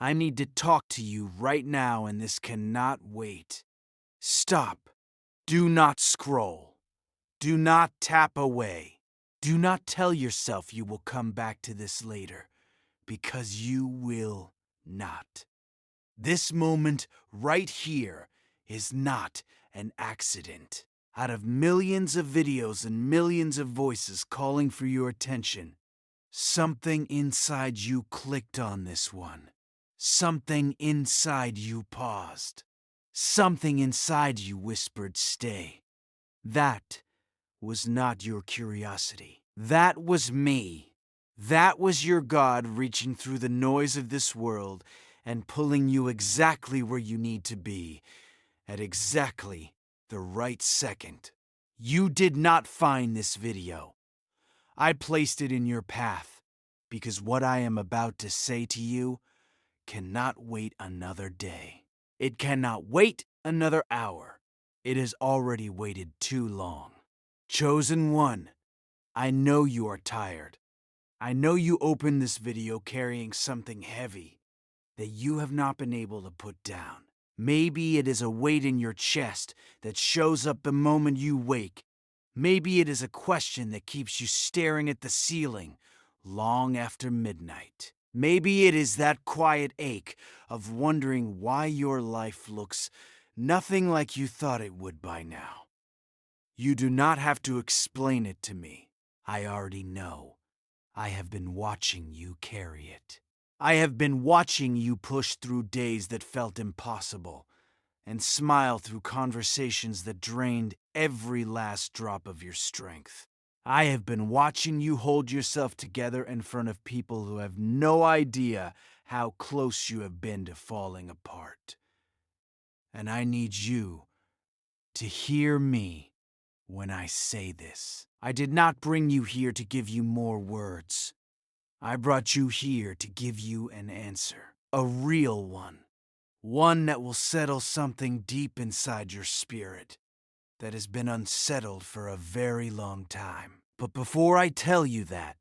I need to talk to you right now, and this cannot wait. Stop. Do not scroll. Do not tap away. Do not tell yourself you will come back to this later, because you will not. This moment right here is not an accident. Out of millions of videos and millions of voices calling for your attention, something inside you clicked on this one. Something inside you paused. Something inside you whispered, "Stay." That was not your curiosity. That was me. That was your God reaching through the noise of this world and pulling you exactly where you need to be, at exactly the right second. You did not find this video. I placed it in your path, because what I am about to say to you cannot wait another day. It cannot wait another hour. It has already waited too long. Chosen One, I know you are tired. I know you opened this video carrying something heavy that you have not been able to put down. Maybe it is a weight in your chest that shows up the moment you wake. Maybe it is a question that keeps you staring at the ceiling long after midnight. Maybe it is that quiet ache of wondering why your life looks nothing like you thought it would by now. You do not have to explain it to me. I already know. I have been watching you carry it. I have been watching you push through days that felt impossible and smile through conversations that drained every last drop of your strength. I have been watching you hold yourself together in front of people who have no idea how close you have been to falling apart. And I need you to hear me when I say this. I did not bring you here to give you more words. I brought you here to give you an answer. A real one. One that will settle something deep inside your spirit that has been unsettled for a very long time. But before I tell you that,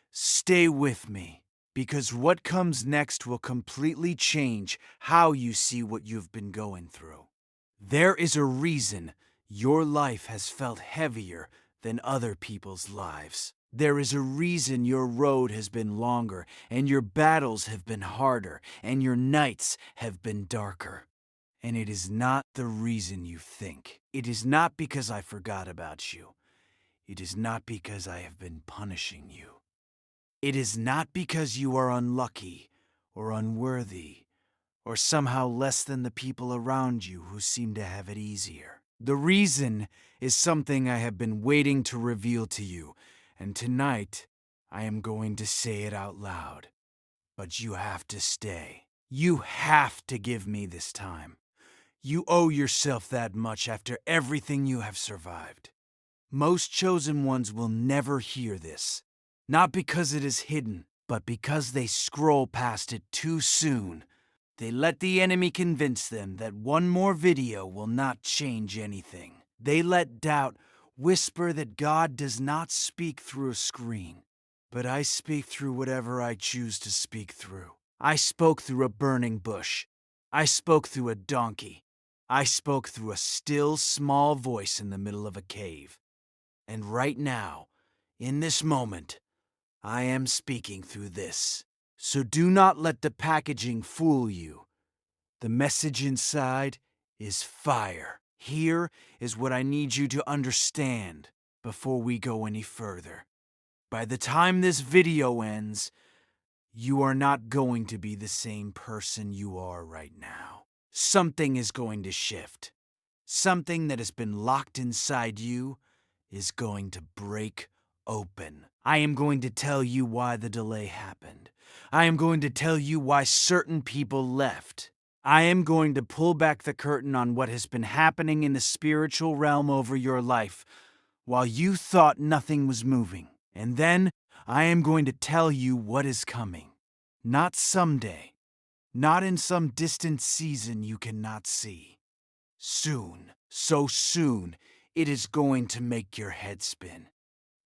stay with me, because what comes next will completely change how you see what you've been going through. There is a reason your life has felt heavier than other people's lives. There is a reason your road has been longer, and your battles have been harder, and your nights have been darker. And it is not the reason you think. It is not because I forgot about you. It is not because I have been punishing you. It is not because you are unlucky or unworthy or somehow less than the people around you who seem to have it easier. The reason is something I have been waiting to reveal to you, and tonight I am going to say it out loud. But you have to stay. You have to give me this time. You owe yourself that much after everything you have survived. Most chosen ones will never hear this, not because it is hidden, but because they scroll past it too soon. They let the enemy convince them that one more video will not change anything. They let doubt whisper that God does not speak through a screen. But I speak through whatever I choose to speak through. I spoke through a burning bush. I spoke through a donkey. I spoke through a still, small voice in the middle of a cave. And right now, in this moment, I am speaking through this. So do not let the packaging fool you. The message inside is fire. Here is what I need you to understand before we go any further. By the time this video ends, you are not going to be the same person you are right now. Something is going to shift. Something that has been locked inside you is going to break open. I am going to tell you why the delay happened. I am going to tell you why certain people left. I am going to pull back the curtain on what has been happening in the spiritual realm over your life while you thought nothing was moving. And then I am going to tell you what is coming. Not someday. Not in some distant season you cannot see. Soon, so soon, it is going to make your head spin.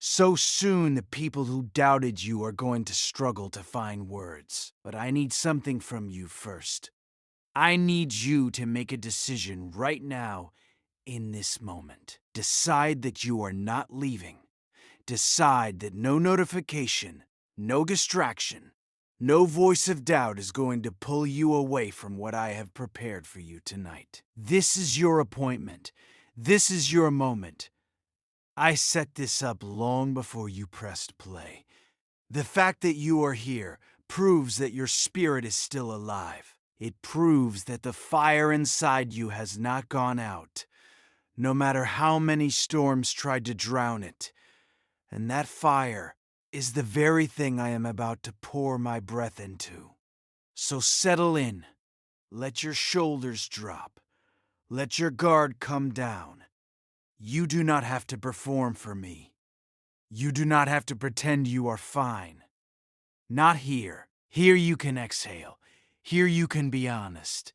So soon, the people who doubted you are going to struggle to find words. But I need something from you first. I need you to make a decision right now, in this moment. Decide that you are not leaving. Decide that no notification, no distraction, no voice of doubt is going to pull you away from what I have prepared for you tonight. This is your appointment. This is your moment. I set this up long before you pressed play. The fact that you are here proves that your spirit is still alive. It proves that the fire inside you has not gone out, no matter how many storms tried to drown it. And that fire is the very thing I am about to pour my breath into. So settle in. Let your shoulders drop. Let your guard come down. You do not have to perform for me. You do not have to pretend you are fine. Not here. Here you can exhale. Here you can be honest.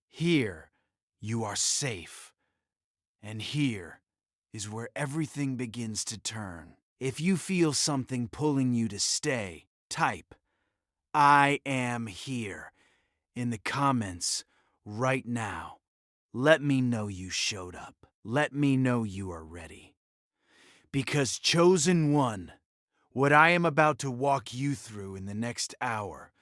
Here you are safe. And here is where everything begins to turn. If you feel something pulling you to stay, type, "I am here," in the comments right now. Let me know you showed up. Let me know you are ready. Because Chosen One, what I am about to walk you through in the next hour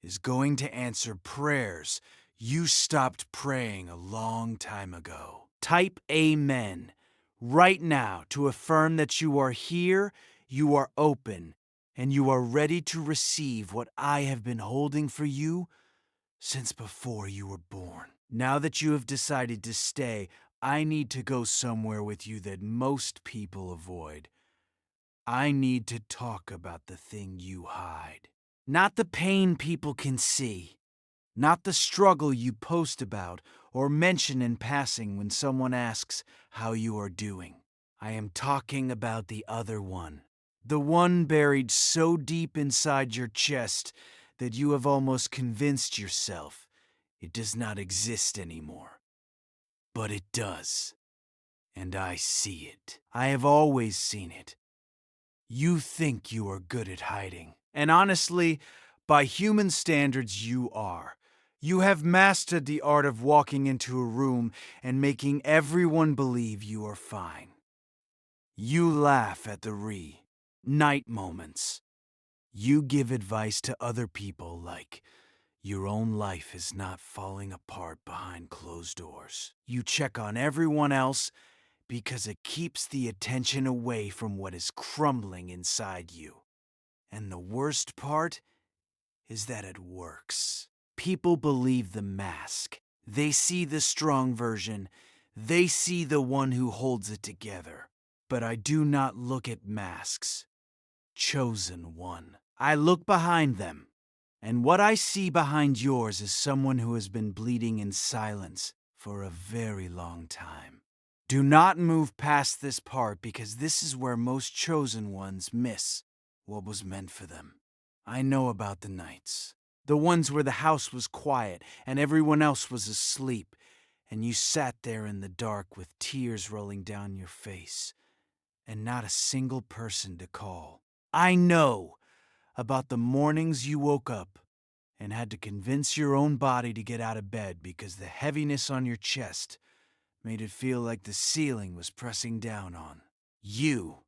is going to answer prayers you stopped praying a long time ago. Type Amen right now to affirm that you are here, you are open, and you are ready to receive what I have been holding for you since before you were born. Now that you have decided to stay, I need to go somewhere with you that most people avoid. I need to talk about the thing you hide. Not the pain people can see. Not the struggle you post about or mention in passing when someone asks how you are doing. I am talking about the other one. The one buried so deep inside your chest that you have almost convinced yourself it does not exist anymore. But it does. And I see it. I have always seen it. You think you are good at hiding. And honestly, by human standards, you are. You have mastered the art of walking into a room and making everyone believe you are fine. You laugh at the night moments. You give advice to other people like your own life is not falling apart behind closed doors. You check on everyone else because it keeps the attention away from what is crumbling inside you. And the worst part is that it works. People believe the mask. They see the strong version. They see the one who holds it together. But I do not look at masks. Chosen One. I look behind them. And what I see behind yours is someone who has been bleeding in silence for a very long time. Do not move past this part because this is where most chosen ones miss what was meant for them. I know about the nights. The ones where the house was quiet and everyone else was asleep, and you sat there in the dark with tears rolling down your face, and not a single person to call. I know about the mornings you woke up and had to convince your own body to get out of bed because the heaviness on your chest made it feel like the ceiling was pressing down on you.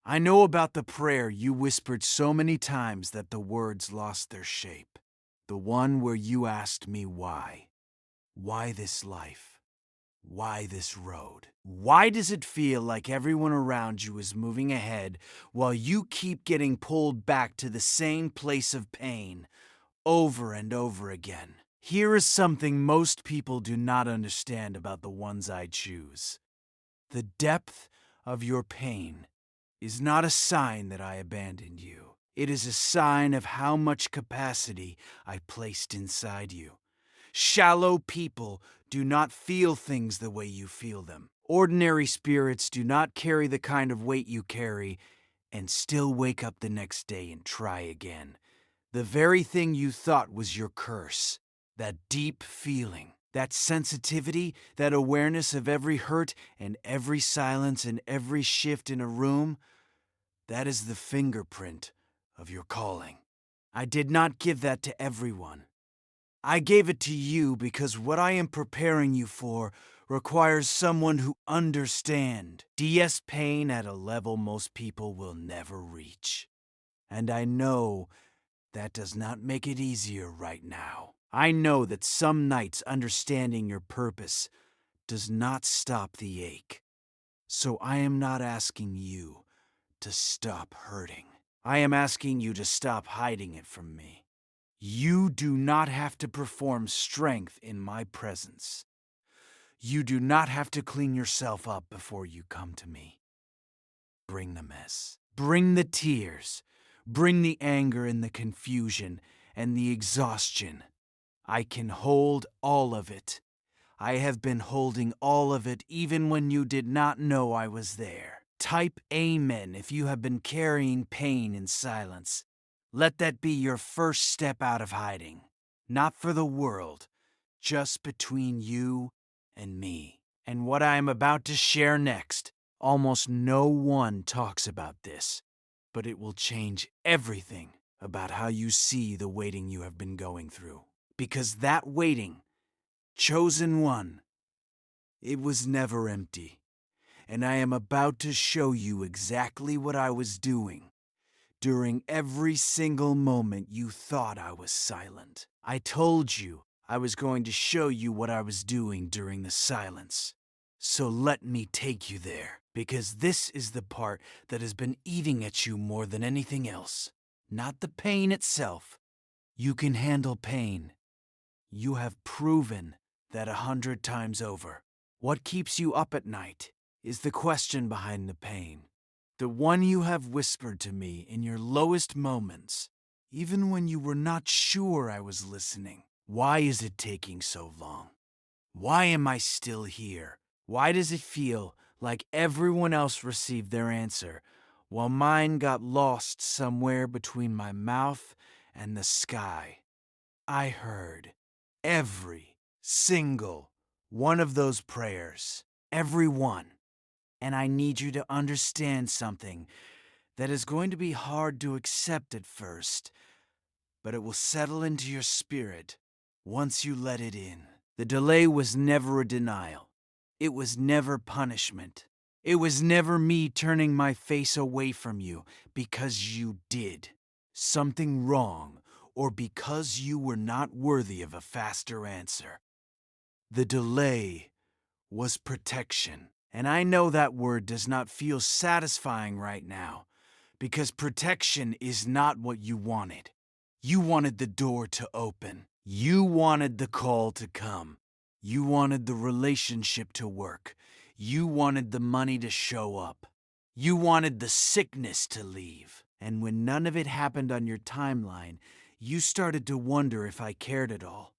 I know about the prayer you whispered so many times that the words lost their shape. The one where you asked me why. Why this life? Why this road? Why does it feel like everyone around you is moving ahead while you keep getting pulled back to the same place of pain over and over again? Here is something most people do not understand about the ones I choose. The depth of your pain is not a sign that I abandoned you. It is a sign of how much capacity I placed inside you. Shallow people do not feel things the way you feel them. Ordinary spirits do not carry the kind of weight you carry and still wake up the next day and try again. The very thing you thought was your curse, that deep feeling, that sensitivity, that awareness of every hurt and every silence and every shift in a room, That is the fingerprint of your calling. I did not give that to everyone. I gave it to you because what I am preparing you for requires someone who understands DS pain at a level most people will never reach. And I know that does not make it easier right now. I know that some nights understanding your purpose does not stop the ache. So I am not asking you to stop hurting. I am asking you to stop hiding it from me. You do not have to perform strength in my presence. You do not have to clean yourself up before you come to me. Bring the mess. Bring the tears. Bring the anger and the confusion and the exhaustion. I can hold all of it. I have been holding all of it even when you did not know I was there. Type Amen if you have been carrying pain in silence. Let that be your first step out of hiding. Not for the world, just between you and me. And what I am about to share next, almost no one talks about this, but it will change everything about how you see the waiting you have been going through. Because that waiting, chosen one, it was never empty. And I am about to show you exactly what I was doing during every single moment you thought I was silent. I told you I was going to show you what I was doing during the silence. So let me take you there, because this is the part that has been eating at you more than anything else. Not the pain itself. You can handle pain. You have proven that 100 times over. What keeps you up at night is the question behind the pain. The one you have whispered to me in your lowest moments, even when you were not sure I was listening. Why is it taking so long? Why am I still here? Why does it feel like everyone else received their answer, while mine got lost somewhere between my mouth and the sky? I heard every single one of those prayers. Every one. And I need you to understand something that is going to be hard to accept at first, but it will settle into your spirit once you let it in. The delay was never a denial. It was never punishment. It was never me turning my face away from you because you did something wrong or because you were not worthy of a faster answer. The delay was protection. And I know that word does not feel satisfying right now, because protection is not what you wanted. You wanted the door to open. You wanted the call to come. You wanted the relationship to work. You wanted the money to show up. You wanted the sickness to leave. And when none of it happened on your timeline, you started to wonder if I cared at all.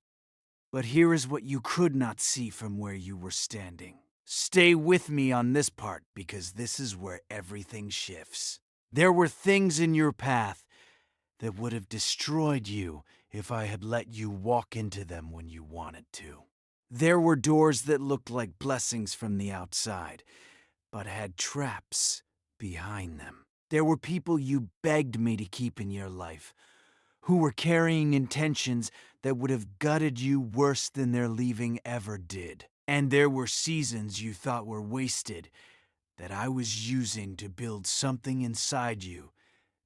But here is what you could not see from where you were standing. Stay with me on this part, because this is where everything shifts. There were things in your path that would have destroyed you if I had let you walk into them when you wanted to. There were doors that looked like blessings from the outside, but had traps behind them. There were people you begged me to keep in your life, who were carrying intentions that would have gutted you worse than their leaving ever did. And there were seasons you thought were wasted that I was using to build something inside you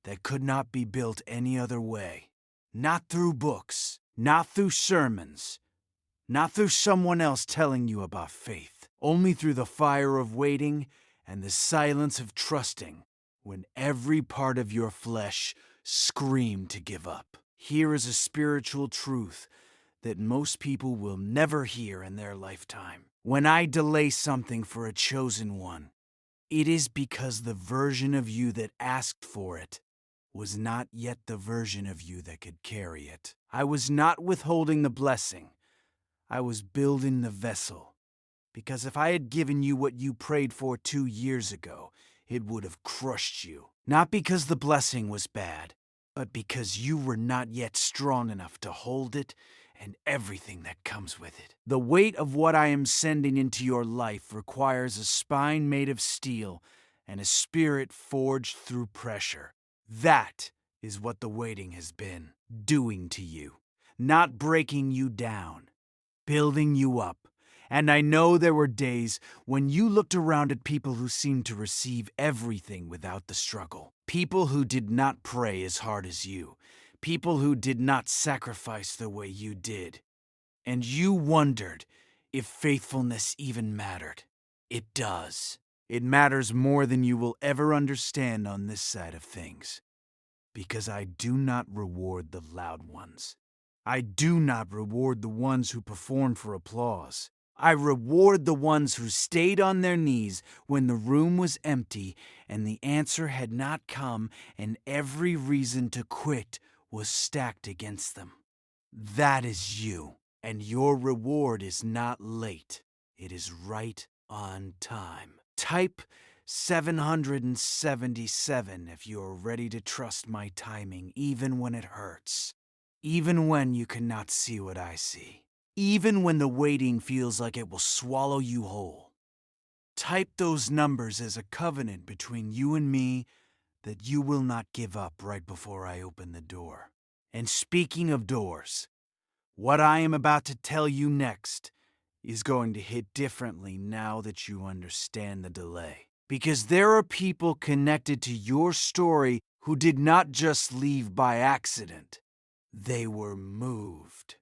that could not be built any other way. Not through books, not through sermons, not through someone else telling you about faith. Only through the fire of waiting and the silence of trusting when every part of your flesh screamed to give up. Here is a spiritual truth that most people will never hear in their lifetime. When I delay something for a chosen one, it is because the version of you that asked for it was not yet the version of you that could carry it. I was not withholding the blessing. I was building the vessel. Because if I had given you what you prayed for 2 years ago, it would have crushed you. Not because the blessing was bad, but because you were not yet strong enough to hold it and everything that comes with it. The weight of what I am sending into your life requires a spine made of steel and a spirit forged through pressure. That is what the waiting has been doing to you. Not breaking you down, building you up. And I know there were days when you looked around at people who seemed to receive everything without the struggle. People who did not pray as hard as you. People who did not sacrifice the way you did. And you wondered if faithfulness even mattered. It does. It matters more than you will ever understand on this side of things. Because I do not reward the loud ones. I do not reward the ones who perform for applause. I reward the ones who stayed on their knees when the room was empty and the answer had not come and every reason to quit was stacked against them. That is you, and your reward is not late. It is right on time. Type 777 if you are ready to trust my timing even when it hurts. Even when you cannot see what I see. Even when the waiting feels like it will swallow you whole. Type those numbers as a covenant between you and me that you will not give up right before I open the door. And speaking of doors, what I am about to tell you next is going to hit differently now that you understand the delay. Because there are people connected to your story who did not just leave by accident. They were moved.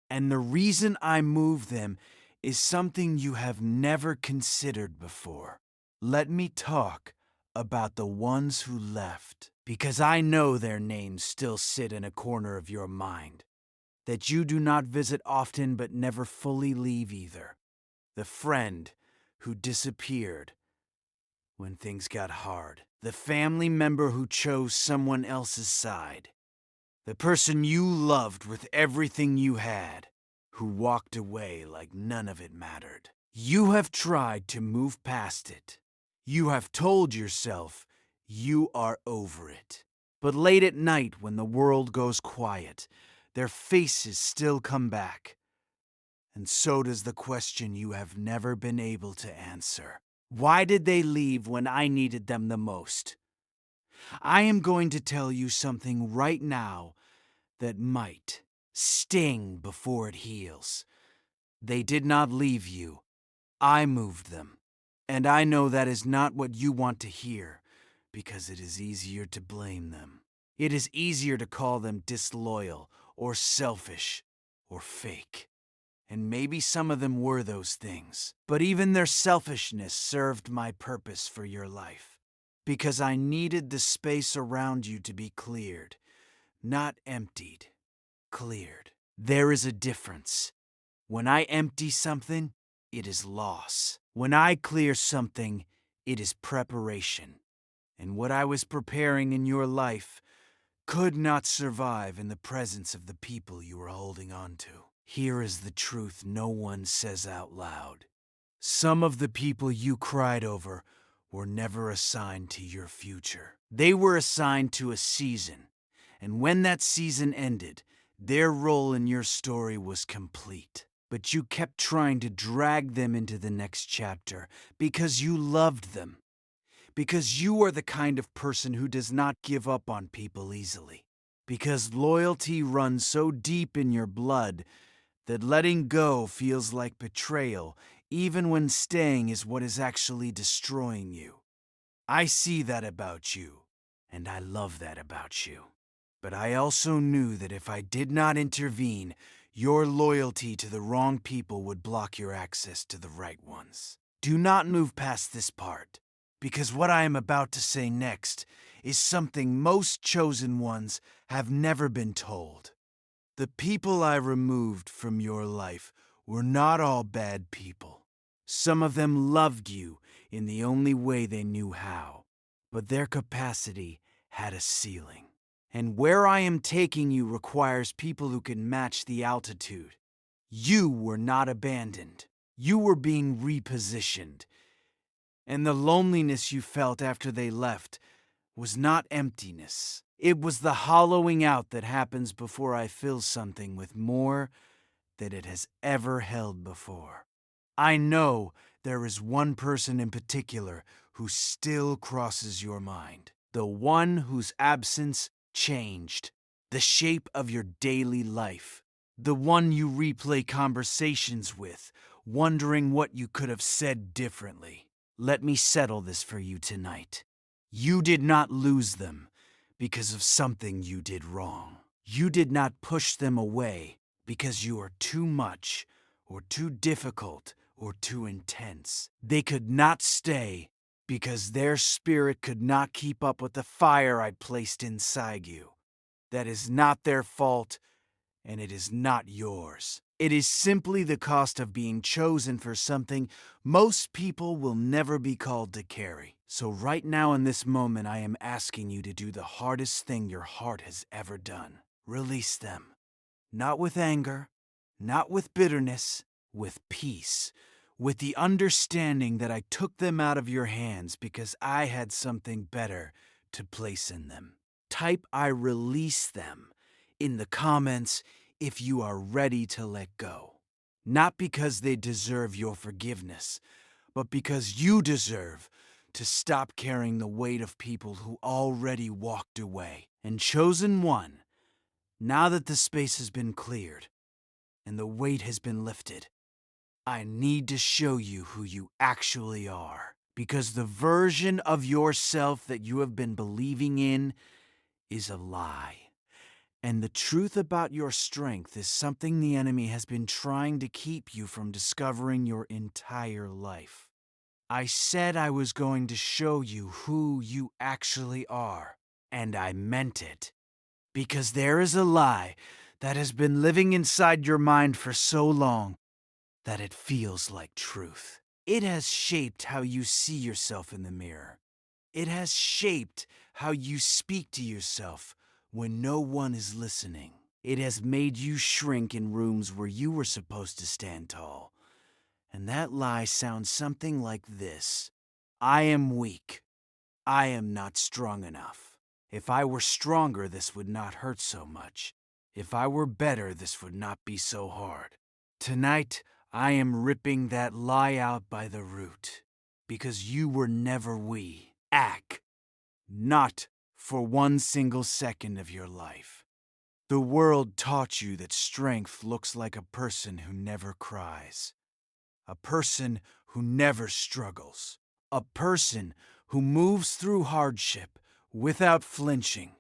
And the reason I moved them is something you have never considered before. Let me talk about the ones who left, because I know their names still sit in a corner of your mind, that you do not visit often but never fully leave either. The friend who disappeared when things got hard. The family member who chose someone else's side. The person you loved with everything you had, who walked away like none of it mattered. You have tried to move past it. You have told yourself you are over it. But late at night when the world goes quiet, their faces still come back. And so does the question you have never been able to answer. Why did they leave when I needed them the most? I am going to tell you something right now that might sting before it heals. They did not leave you. I moved them. And I know that is not what you want to hear, because it is easier to blame them. It is easier to call them disloyal, or selfish, or fake. And maybe some of them were those things. But even their selfishness served my purpose for your life. Because I needed the space around you to be cleared, not emptied. Cleared. There is a difference. When I empty something, it is loss. When I clear something, it is preparation. And what I was preparing in your life could not survive in the presence of the people you were holding on to. Here is the truth no one says out loud. Some of the people you cried over were never assigned to your future. They were assigned to a season. And when that season ended, their role in your story was complete. But you kept trying to drag them into the next chapter because you loved them. Because you are the kind of person who does not give up on people easily. Because loyalty runs so deep in your blood that letting go feels like betrayal, even when staying is what is actually destroying you. I see that about you, and I love that about you. But I also knew that if I did not intervene, your loyalty to the wrong people would block your access to the right ones. Do not move past this part, because what I am about to say next is something most chosen ones have never been told. The people I removed from your life were not all bad people. Some of them loved you in the only way they knew how, but their capacity had a ceiling. And where I am taking you requires people who can match the altitude. You were not abandoned. You were being repositioned. And the loneliness you felt after they left was not emptiness. It was the hollowing out that happens before I fill something with more than it has ever held before. I know there is one person in particular who still crosses your mind, the one whose absence changed the shape of your daily life, the one you replay conversations with, wondering what you could have said differently. Let me settle this for you tonight. You did not lose them because of something you did wrong. You did not push them away because you are too much or too difficult or too intense. They could not stay because their spirit could not keep up with the fire I placed inside you. That is not their fault, and it is not yours. It is simply the cost of being chosen for something most people will never be called to carry. So right now in this moment, I am asking you to do the hardest thing your heart has ever done. Release them. Not with anger, not with bitterness, with peace, with the understanding that I took them out of your hands because I had something better to place in them. Type "I release them" in the comments if you are ready to let go. Not because they deserve your forgiveness, but because you deserve to stop carrying the weight of people who already walked away. And chosen one, now that the space has been cleared and the weight has been lifted, I need to show you who you actually are. Because the version of yourself that you have been believing in is a lie. And the truth about your strength is something the enemy has been trying to keep you from discovering your entire life. I said I was going to show you who you actually are, and I meant it. Because there is a lie that has been living inside your mind for so long that it feels like truth. It has shaped how you see yourself in the mirror. It has shaped how you speak to yourself when no one is listening. It has made you shrink in rooms where you were supposed to stand tall. And that lie sounds something like this: I am weak. I am not strong enough. If I were stronger, this would not hurt so much. If I were better, this would not be so hard. Tonight, I am ripping that lie out by the root. Because you were never we. Act. Not for one single second of your life. The world taught you that strength looks like a person who never cries, a person who never struggles, a person who moves through hardship without flinching.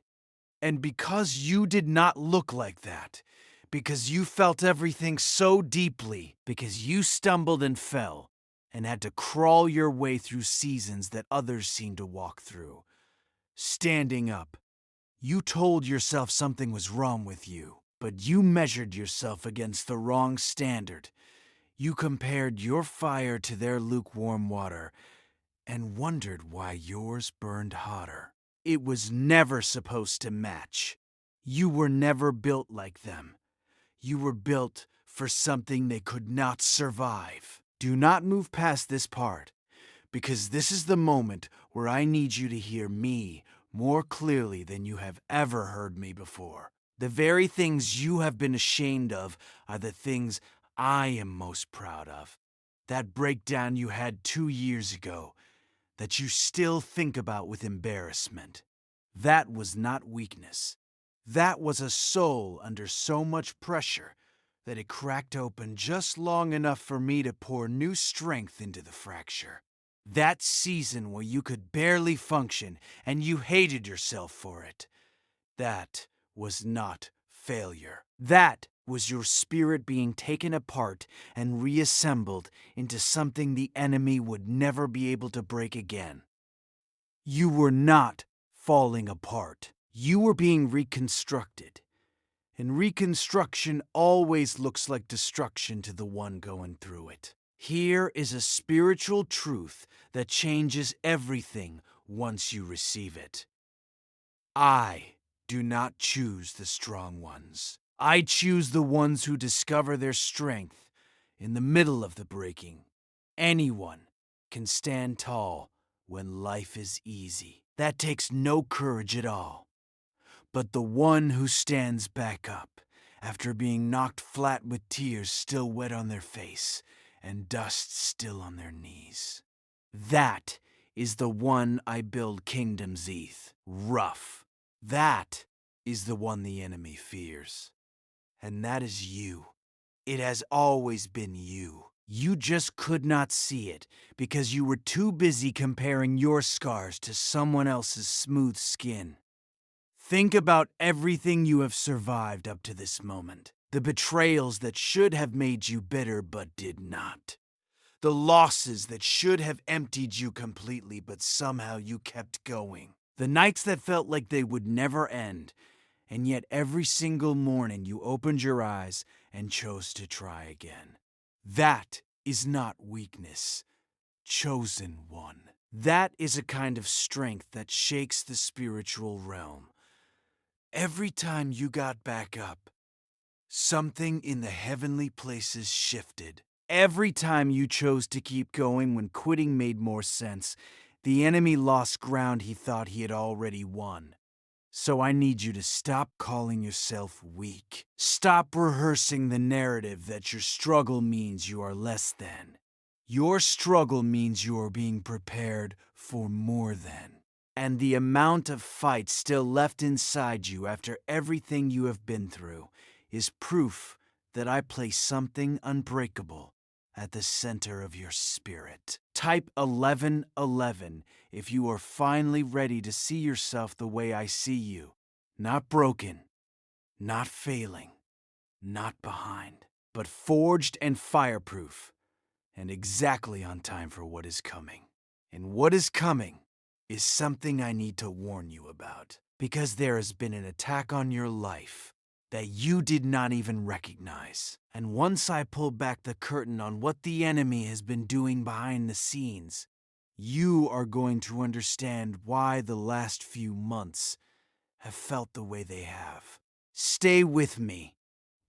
And because you did not look like that, because you felt everything so deeply, because you stumbled and fell and had to crawl your way through seasons that others seemed to walk through, standing up, you told yourself something was wrong with you, but you measured yourself against the wrong standard. You compared your fire to their lukewarm water and wondered why yours burned hotter. It was never supposed to match. You were never built like them. You were built for something they could not survive. Do not move past this part, because this is the moment where I need you to hear me more clearly than you have ever heard me before. The very things you have been ashamed of are the things I am most proud of. That breakdown you had 2 years ago, that you still think about with embarrassment. That was not weakness. That was a soul under so much pressure that it cracked open just long enough for me to pour new strength into the fracture. That season where you could barely function and you hated yourself for it. That was not failure. That was your spirit being taken apart and reassembled into something the enemy would never be able to break again. You were not falling apart. You were being reconstructed. And reconstruction always looks like destruction to the one going through it. Here is a spiritual truth that changes everything once you receive it. I do not choose the strong ones. I choose the ones who discover their strength in the middle of the breaking. Anyone can stand tall when life is easy. That takes no courage at all. But the one who stands back up after being knocked flat with tears still wet on their face and dust still on their knees. That is the one I build kingdoms eth, rough. That is the one the enemy fears. And that is you. It has always been you. You just could not see it because you were too busy comparing your scars to someone else's smooth skin. Think about everything you have survived up to this moment. The betrayals that should have made you bitter but did not. The losses that should have emptied you completely but somehow you kept going. The nights that felt like they would never end. And yet every single morning you opened your eyes and chose to try again. That is not weakness, chosen one. That is a kind of strength that shakes the spiritual realm. Every time you got back up, something in the heavenly places shifted. Every time you chose to keep going when quitting made more sense, the enemy lost ground he thought he had already won. So I need you to stop calling yourself weak. Stop rehearsing the narrative that your struggle means you are less than. Your struggle means you are being prepared for more than. And the amount of fight still left inside you after everything you have been through is proof that I place something unbreakable at the center of your spirit. Type 1111 if you are finally ready to see yourself the way I see you. Not broken, not failing, not behind, but forged and fireproof, and exactly on time for what is coming. And what is coming is something I need to warn you about, because there has been an attack on your life that you did not even recognize. And once I pull back the curtain on what the enemy has been doing behind the scenes, you are going to understand why the last few months have felt the way they have. Stay with me.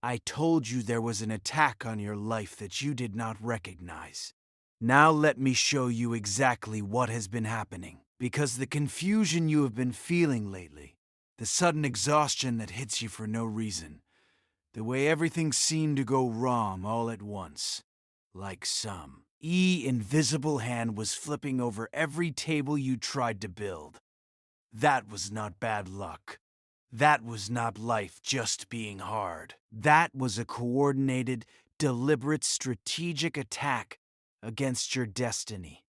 I told you there was an attack on your life that you did not recognize. Now let me show you exactly what has been happening, because the confusion you have been feeling lately, the sudden exhaustion that hits you for no reason, the way everything seemed to go wrong all at once, like some invisible hand was flipping over every table you tried to build. That was not bad luck. That was not life just being hard. That was a coordinated, deliberate, strategic attack against your destiny.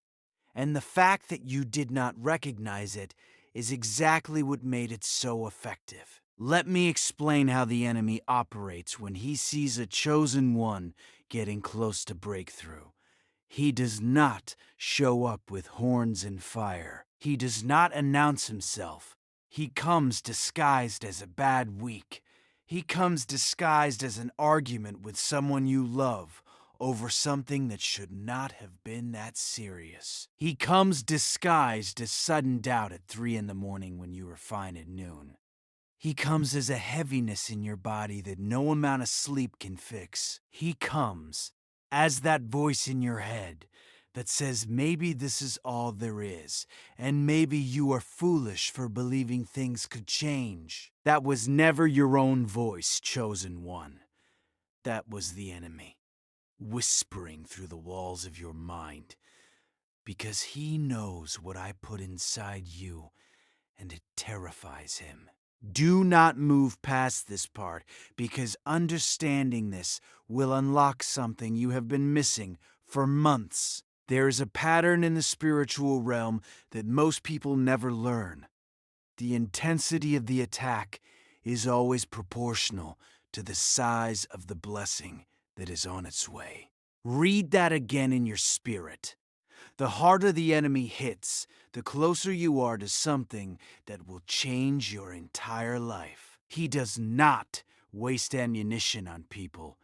And the fact that you did not recognize it is exactly what made it so effective. Let me explain how the enemy operates when he sees a chosen one getting close to breakthrough. He does not show up with horns and fire. He does not announce himself. He comes disguised as a bad week. He comes disguised as an argument with someone you love over something that should not have been that serious. He comes disguised as sudden doubt at 3 in the morning when you were fine at noon. He comes as a heaviness in your body that no amount of sleep can fix. He comes as that voice in your head that says maybe this is all there is, and maybe you are foolish for believing things could change. That was never your own voice, chosen one. That was the enemy, whispering through the walls of your mind, because he knows what I put inside you, and it terrifies him. Do not move past this part, because understanding this will unlock something you have been missing for months. There is a pattern in the spiritual realm that most people never learn. The intensity of the attack is always proportional to the size of the blessing that is on its way. Read that again in your spirit. The harder the enemy hits, the closer you are to something that will change your entire life. He does not waste ammunition on people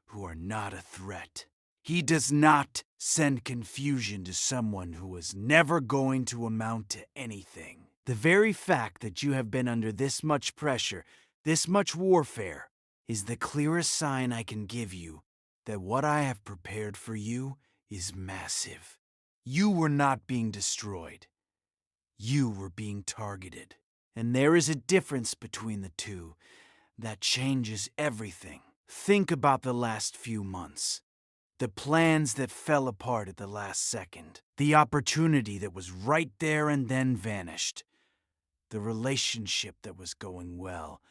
who are not a threat. He does not send confusion to someone who is never going to amount to anything. The very fact that you have been under this much pressure, this much warfare, is the clearest sign I can give you that what I have prepared for you is massive. You were not being destroyed. You were being targeted. And there is a difference between the two that changes everything. Think about the last few months. The plans that fell apart at the last second. The opportunity that was right there and then vanished. The relationship that was going well,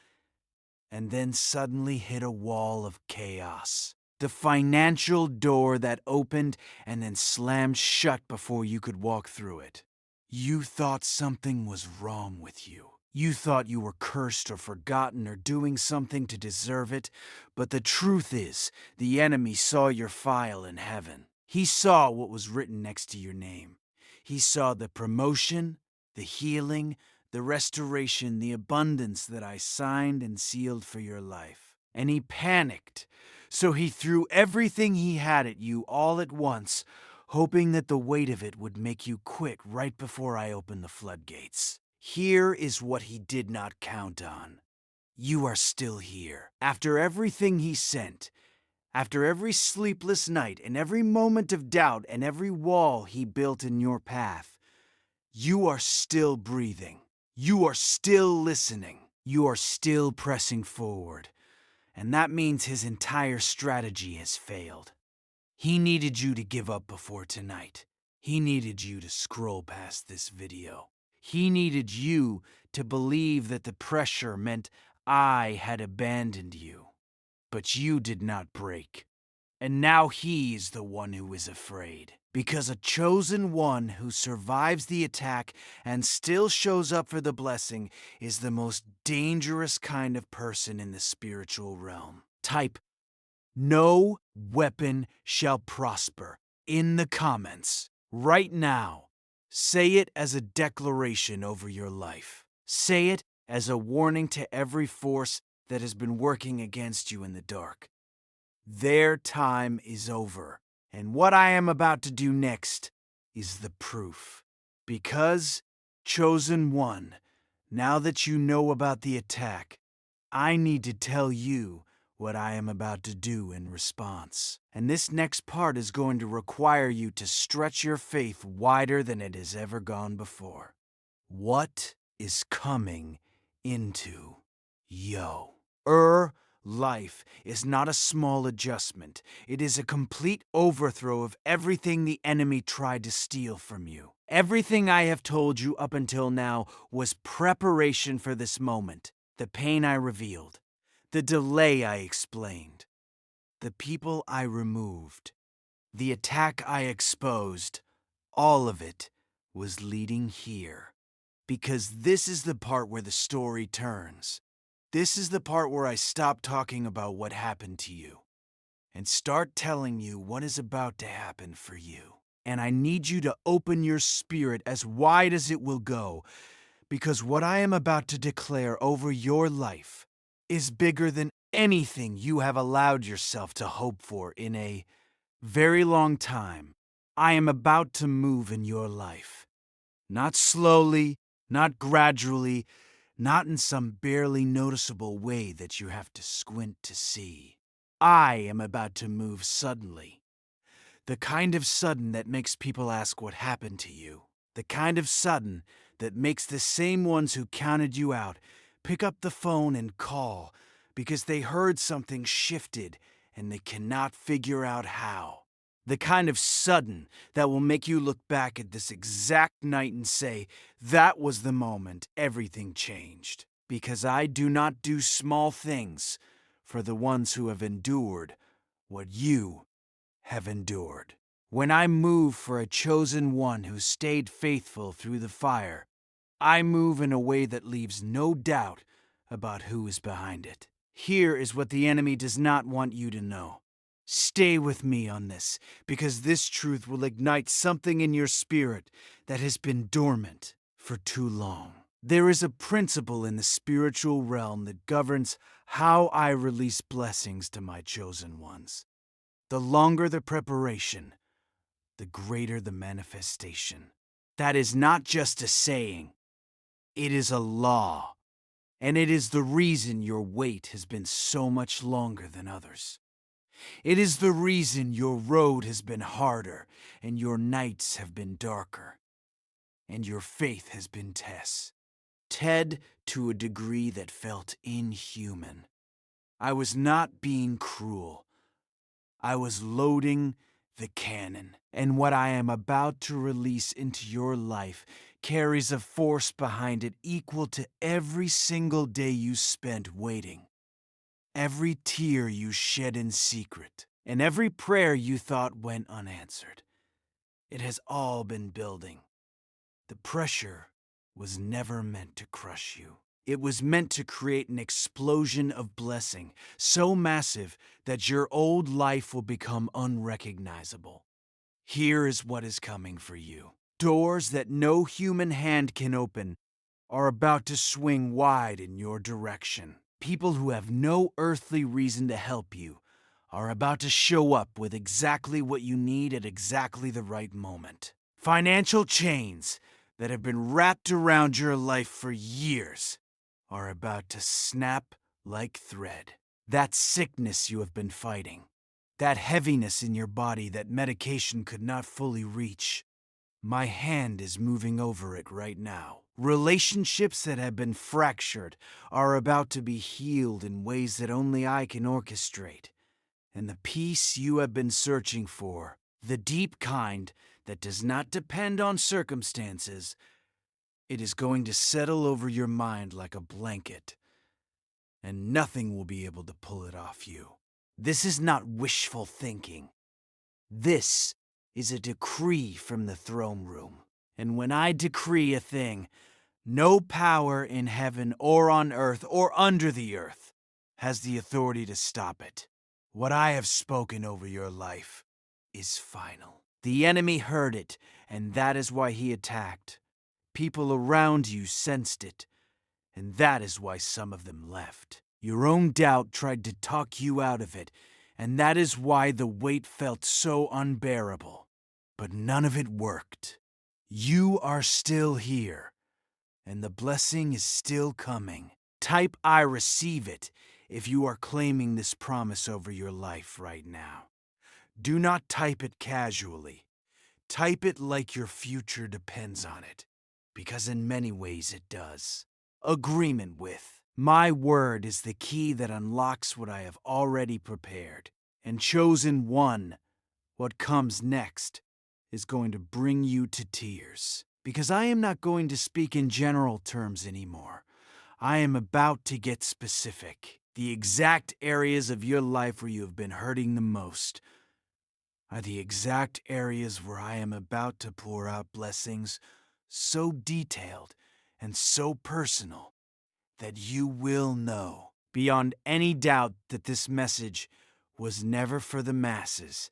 and then suddenly hit a wall of chaos. The financial door that opened and then slammed shut before you could walk through it. You thought something was wrong with you. You thought you were cursed or forgotten or doing something to deserve it, but the truth is, the enemy saw your file in heaven. He saw what was written next to your name. He saw the promotion, the healing, the restoration, the abundance that I signed and sealed for your life. And he panicked, so he threw everything he had at you all at once, hoping that the weight of it would make you quit right before I opened the floodgates. Here is what he did not count on. You are still here. After everything he sent, after every sleepless night and every moment of doubt and every wall he built in your path, you are still breathing. You are still listening. You are still pressing forward. And that means his entire strategy has failed. He needed you to give up before tonight. He needed you to scroll past this video. He needed you to believe that the pressure meant I had abandoned you. But you did not break. And now he is the one who is afraid. Because a chosen one who survives the attack and still shows up for the blessing is the most dangerous kind of person in the spiritual realm. Type, "No weapon shall prosper," in the comments right now. Say it as a declaration over your life. Say it as a warning to every force that has been working against you in the dark. Their time is over, and what I am about to do next is the proof. Because, chosen one, now that you know about the attack, I need to tell you what I am about to do in response. And this next part is going to require you to stretch your faith wider than it has ever gone before. What is coming into life is not a small adjustment. It is a complete overthrow of everything the enemy tried to steal from you. Everything I have told you up until now was preparation for this moment. The pain I revealed, the delay I explained, the people I removed, the attack I exposed, all of it was leading here. Because this is the part where the story turns. This is the part where I stop talking about what happened to you and start telling you what is about to happen for you. And I need you to open your spirit as wide as it will go, because what I am about to declare over your life is bigger than anything you have allowed yourself to hope for in a very long time. I am about to move in your life. Not slowly, not gradually, not in some barely noticeable way that you have to squint to see. I am about to move suddenly. The kind of sudden that makes people ask what happened to you. The kind of sudden that makes the same ones who counted you out pick up the phone and call because they heard something shifted and they cannot figure out how. The kind of sudden that will make you look back at this exact night and say, that was the moment everything changed. Because I do not do small things for the ones who have endured what you have endured. When I move for a chosen one who stayed faithful through the fire, I move in a way that leaves no doubt about who is behind it. Here is what the enemy does not want you to know. Stay with me on this, because this truth will ignite something in your spirit that has been dormant for too long. There is a principle in the spiritual realm that governs how I release blessings to my chosen ones. The longer the preparation, the greater the manifestation. That is not just a saying. It is a law. And it is the reason your wait has been so much longer than others. It is the reason your road has been harder and your nights have been darker. And your faith has been tested to a degree that felt inhuman. I was not being cruel. I was loading the cannon, and what I am about to release into your life carries a force behind it equal to every single day you spent waiting, every tear you shed in secret, and every prayer you thought went unanswered. It has all been building. The pressure was never meant to crush you. It was meant to create an explosion of blessing, so massive that your old life will become unrecognizable. Here is what is coming for you. Doors that no human hand can open are about to swing wide in your direction. People who have no earthly reason to help you are about to show up with exactly what you need at exactly the right moment. Financial chains that have been wrapped around your life for years are about to snap like thread. That sickness you have been fighting, that heaviness in your body that medication could not fully reach, my hand is moving over it right now. Relationships that have been fractured are about to be healed in ways that only I can orchestrate. And the peace you have been searching for, the deep kind that does not depend on circumstances, it is going to settle over your mind like a blanket, and nothing will be able to pull it off you. This is not wishful thinking. This is a decree from the throne room. And when I decree a thing, no power in heaven or on earth or under the earth has the authority to stop it. What I have spoken over your life is final. The enemy heard it, and that is why he attacked. People around you sensed it, and that is why some of them left. Your own doubt tried to talk you out of it, and that is why the weight felt so unbearable. But none of it worked. You are still here, and the blessing is still coming. Type "I receive it" if you are claiming this promise over your life right now. Do not type it casually. Type it like your future depends on it, because in many ways it does. Agreement with. My word is the key that unlocks what I have already prepared. And chosen one, what comes next, is going to bring you to tears. Because I am not going to speak in general terms anymore. I am about to get specific. The exact areas of your life where you have been hurting the most are the exact areas where I am about to pour out blessings so detailed and so personal that you will know beyond any doubt that this message was never for the masses.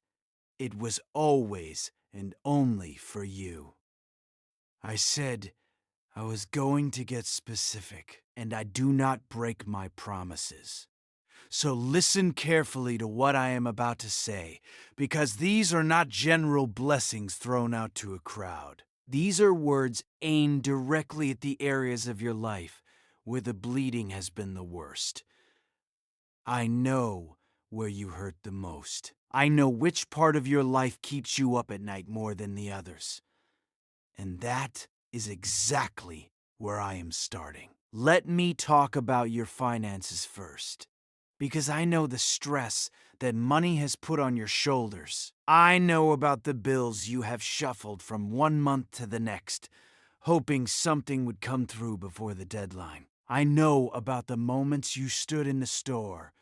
It was always and only for you. I said I was going to get specific, and I do not break my promises. So listen carefully to what I am about to say, because these are not general blessings thrown out to a crowd. These are words aimed directly at the areas of your life where the bleeding has been the worst. I know where you hurt the most. I know which part of your life keeps you up at night more than the others. And that is exactly where I am starting. Let me talk about your finances first, because I know the stress that money has put on your shoulders. I know about the bills you have shuffled from one month to the next, hoping something would come through before the deadline. I know about the moments you stood in the store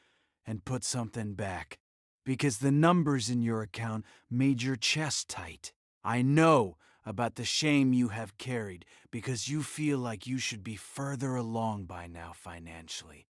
and put something back, because the numbers in your account made your chest tight. I know about the shame you have carried because you feel like you should be further along by now financially.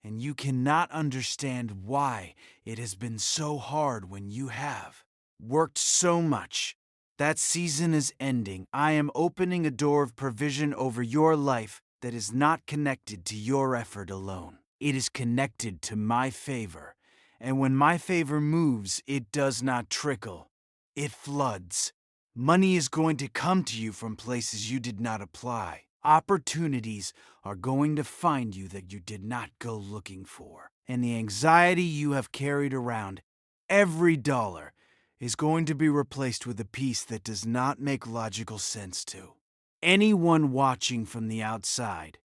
And you cannot understand why it has been so hard when you have worked so much. That season is ending. I am opening a door of provision over your life that is not connected to your effort alone. It is connected to my favor. And when my favor moves, it does not trickle. It floods. Money is going to come to you from places you did not apply. Opportunities are going to find you that you did not go looking for. And the anxiety you have carried around, every dollar, is going to be replaced with a peace that does not make logical sense to anyone watching from the outside.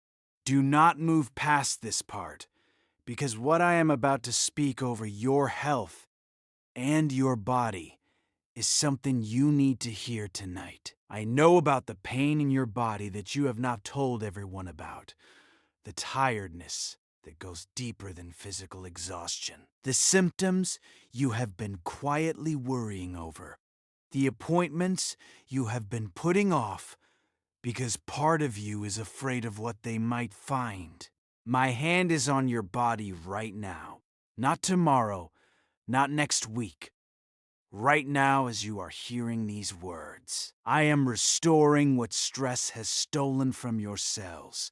Do not move past this part, because what I am about to speak over your health and your body is something you need to hear tonight. I know about the pain in your body that you have not told everyone about, the tiredness that goes deeper than physical exhaustion, the symptoms you have been quietly worrying over, the appointments you have been putting off because part of you is afraid of what they might find. My hand is on your body right now, not tomorrow, not next week. Right now, as you are hearing these words, I am restoring what stress has stolen from your cells.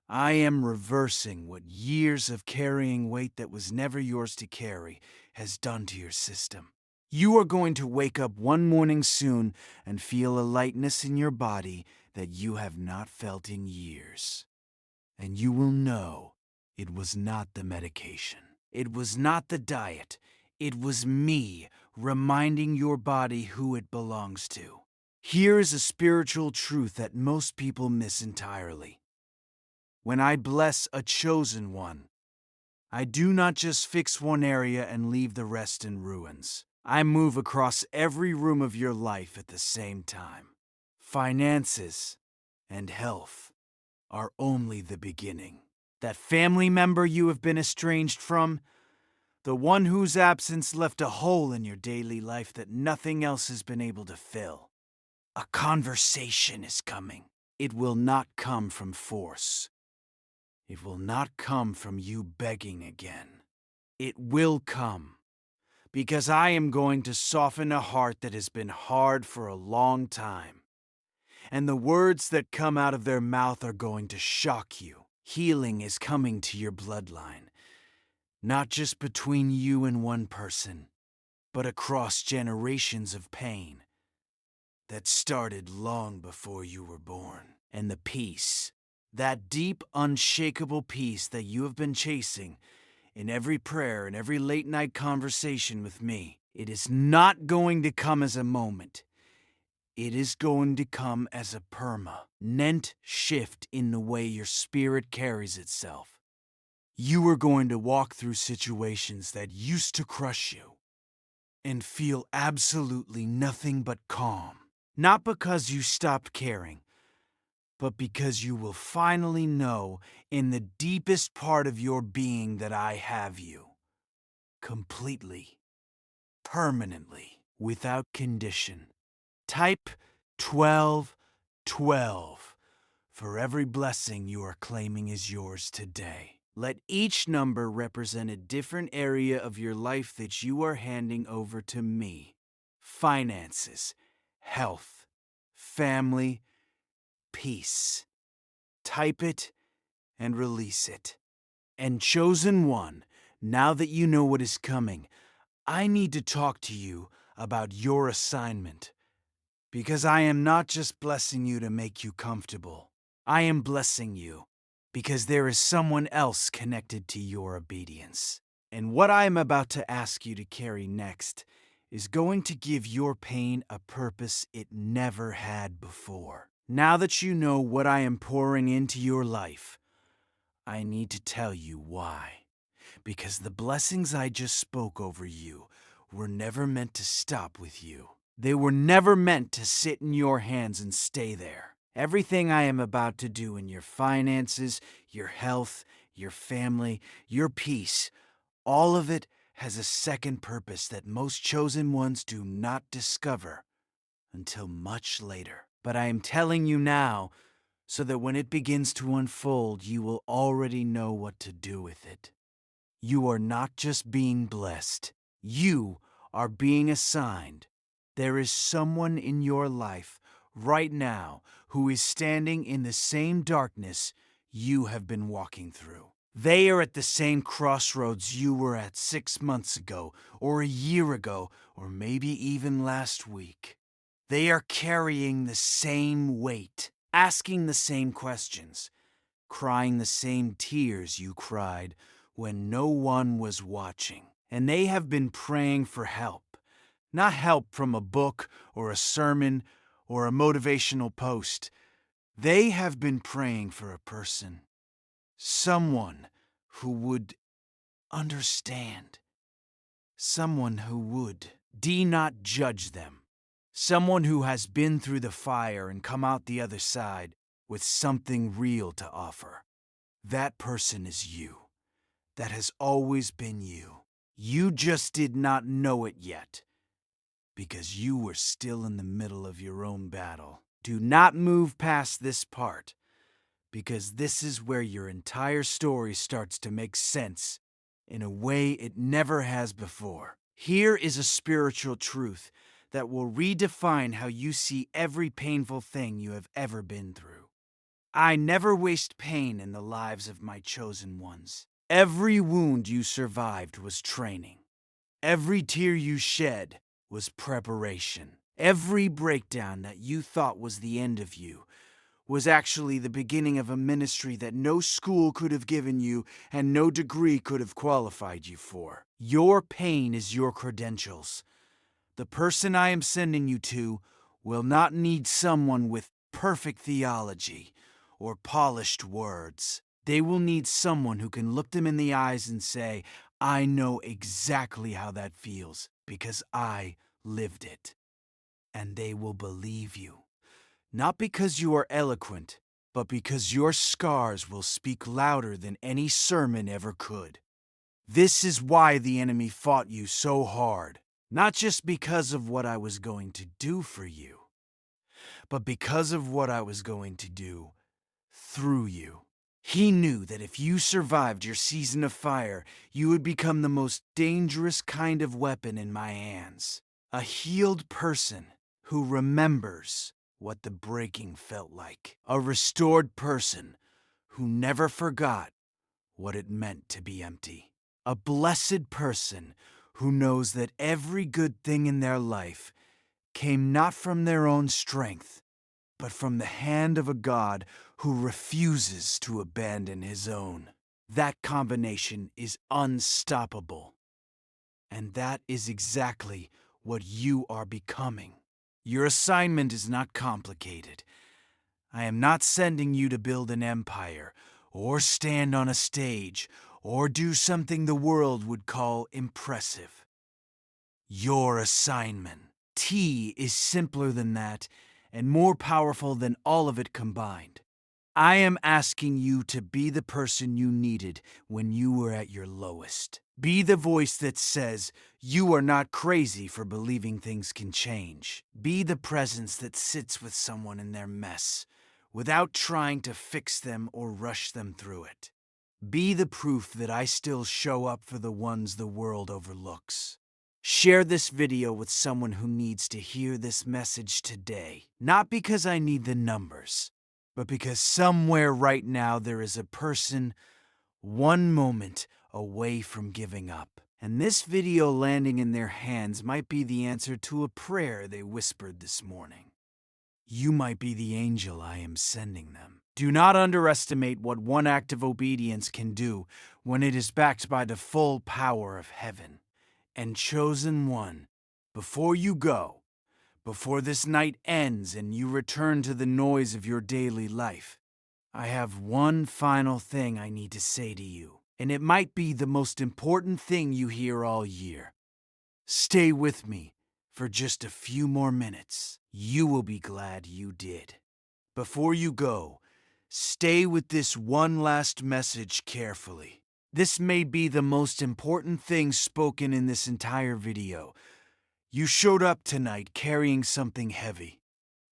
I am reversing what years of carrying weight that was never yours to carry has done to your system. You are going to wake up one morning soon and feel a lightness in your body that you have not felt in years. And you will know it was not the medication. It was not the diet. It was me reminding your body who it belongs to. Here is a spiritual truth that most people miss entirely. When I bless a chosen one, I do not just fix one area and leave the rest in ruins. I move across every room of your life at the same time. Finances and health are only the beginning. That family member you have been estranged from, the one whose absence left a hole in your daily life that nothing else has been able to fill. A conversation is coming. It will not come from force. It will not come from you begging again. It will come because I am going to soften a heart that has been hard for a long time. And the words that come out of their mouth are going to shock you. Healing is coming to your bloodline, not just between you and one person, but across generations of pain that started long before you were born. And the peace, that deep, unshakable peace that you have been chasing in every prayer and every late-night conversation with me, it is not going to come as a moment. It is going to come as a permanent shift in the way your spirit carries itself. You are going to walk through situations that used to crush you and feel absolutely nothing but calm. Not because you stopped caring, but because you will finally know in the deepest part of your being that I have you. Completely, permanently, without condition. Type 1212 for every blessing you are claiming is yours today. Let each number represent a different area of your life that you are handing over to me. Finances, health, family, peace. Type it and release it. And chosen one, now that you know what is coming, I need to talk to you about your assignment. Because I am not just blessing you to make you comfortable. I am blessing you because there is someone else connected to your obedience. And what I am about to ask you to carry next is going to give your pain a purpose it never had before. Now that you know what I am pouring into your life, I need to tell you why. Because the blessings I just spoke over you were never meant to stop with you. They were never meant to sit in your hands and stay there. Everything I am about to do in your finances, your health, your family, your peace, all of it has a second purpose that most chosen ones do not discover until much later. But I am telling you now so that when it begins to unfold, you will already know what to do with it. You are not just being blessed. You are being assigned. There is someone in your life right now who is standing in the same darkness you have been walking through. They are at the same crossroads you were at 6 months ago, or a year ago, or maybe even last week. They are carrying the same weight, asking the same questions, crying the same tears you cried when no one was watching. And they have been praying for help. Not help from a book or a sermon or a motivational post. They have been praying for a person. Someone who would understand. Someone who would. Do not judge them. Someone who has been through the fire and come out the other side with something real to offer. That person is you. That has always been you. You just did not know it yet, because you were still in the middle of your own battle. Do not move past this part, because this is where your entire story starts to make sense in a way it never has before. Here is a spiritual truth that will redefine how you see every painful thing you have ever been through. I never waste pain in the lives of my chosen ones. Every wound you survived was training. Every tear you shed was preparation. Every breakdown that you thought was the end of you was actually the beginning of a ministry that no school could have given you and no degree could have qualified you for. Your pain is your credentials. The person I am sending you to will not need someone with perfect theology or polished words. They will need someone who can look them in the eyes and say, I know exactly how that feels because I lived it. And they will believe you. Not because you are eloquent, but because your scars will speak louder than any sermon ever could. This is why the enemy fought you so hard. Not just because of what I was going to do for you, but because of what I was going to do through you. He knew that if you survived your season of fire, you would become the most dangerous kind of weapon in my hands. A healed person who remembers what the breaking felt like. A restored person who never forgot what it meant to be empty. A blessed person who knows that every good thing in their life came not from their own strength, but from the hand of a God who refuses to abandon his own. That combination is unstoppable. And that is exactly what you are becoming. Your assignment is not complicated. I am not sending you to build an empire, or stand on a stage, or do something the world would call impressive. Your assignment. T is simpler than that, and more powerful than all of it combined. I am asking you to be the person you needed when you were at your lowest. Be the voice that says you are not crazy for believing things can change. Be the presence that sits with someone in their mess without trying to fix them or rush them through it. Be the proof that I still show up for the ones the world overlooks. Share this video with someone who needs to hear this message today. Not because I need the numbers, but because somewhere right now there is a person one moment away from giving up. And this video landing in their hands might be the answer to a prayer they whispered this morning. You might be the angel I am sending them. Do not underestimate what one act of obedience can do when it is backed by the full power of heaven. And chosen one, before you go, before this night ends and you return to the noise of your daily life, I have one final thing I need to say to you, and it might be the most important thing you hear all year. Stay with me for just a few more minutes. You will be glad you did. Before you go, stay with this one last message carefully. This may be the most important thing spoken in this entire video. You showed up tonight carrying something heavy.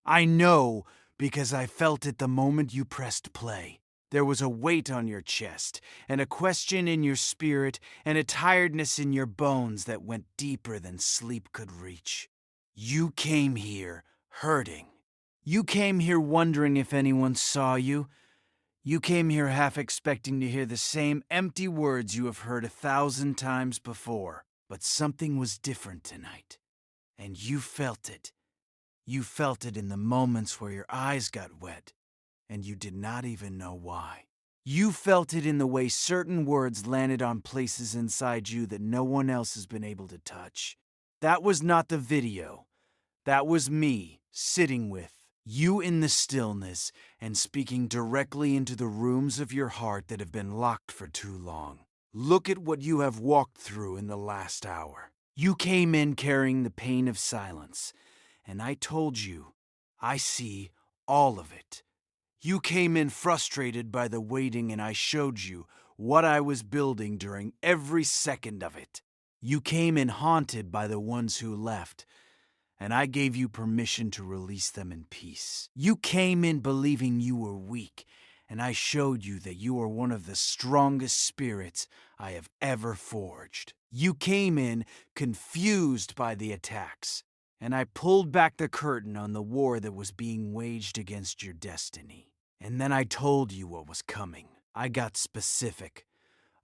I know because I felt it the moment you pressed play. There was a weight on your chest, and a question in your spirit, and a tiredness in your bones that went deeper than sleep could reach. You came here hurting. You came here wondering if anyone saw you. You came here half expecting to hear the same empty words you have heard 1,000 times before. But something was different tonight, and you felt it. You felt it in the moments where your eyes got wet, and you did not even know why. You felt it in the way certain words landed on places inside you that no one else has been able to touch. That was not the video. That was me, sitting with you in the stillness and speaking directly into the rooms of your heart that have been locked for too long. Look at what you have walked through in the last hour. You came in carrying the pain of silence, and I told you, I see all of it. You came in frustrated by the waiting, and I showed you what I was building during every second of it. You came in haunted by the ones who left, and I gave you permission to release them in peace. You came in believing you were weak, and I showed you that you are one of the strongest spirits I have ever forged. You came in confused by the attacks, and I pulled back the curtain on the war that was being waged against your destiny. And then I told you what was coming. I got specific.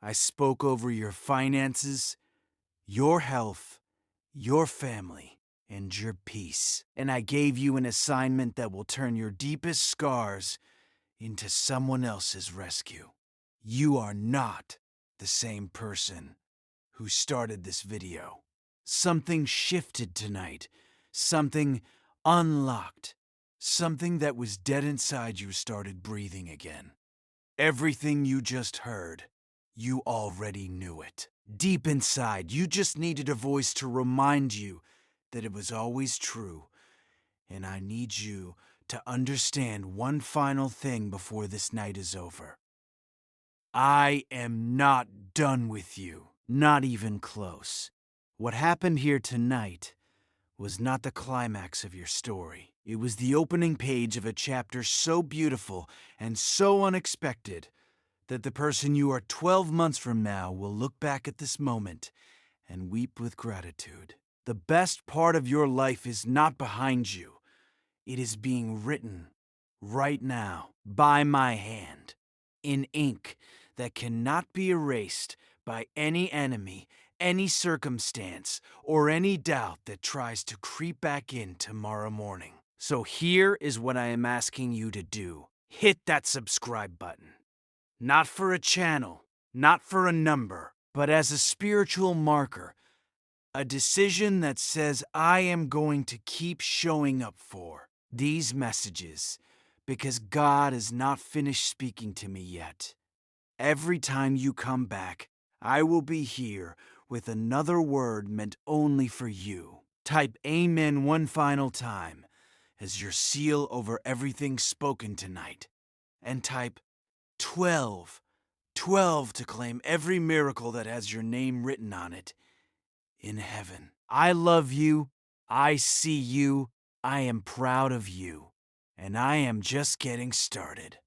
I spoke over your finances, your health, your family, and your peace. And I gave you an assignment that will turn your deepest scars into someone else's rescue. You are not the same person who started this video. Something shifted tonight. Something unlocked. Something that was dead inside you started breathing again. Everything you just heard, you already knew it. Deep inside, you just needed a voice to remind you that it was always true. And I need you to understand one final thing before this night is over. I am not done with you. Not even close. What happened here tonight was not the climax of your story. It was the opening page of a chapter so beautiful and so unexpected that the person you are 12 months from now will look back at this moment and weep with gratitude. The best part of your life is not behind you. It is being written right now by my hand in ink that cannot be erased by any enemy, any circumstance, or any doubt that tries to creep back in tomorrow morning. So here is what I am asking you to do. Hit that subscribe button. Not for a channel, not for a number, but as a spiritual marker. A decision that says I am going to keep showing up for these messages because God is not finished speaking to me yet. Every time you come back, I will be here with another word meant only for you. Type Amen one final time as your seal over everything spoken tonight. And type 12, 12 to claim every miracle that has your name written on it in heaven. I love you. I see you. I am proud of you. And I am just getting started.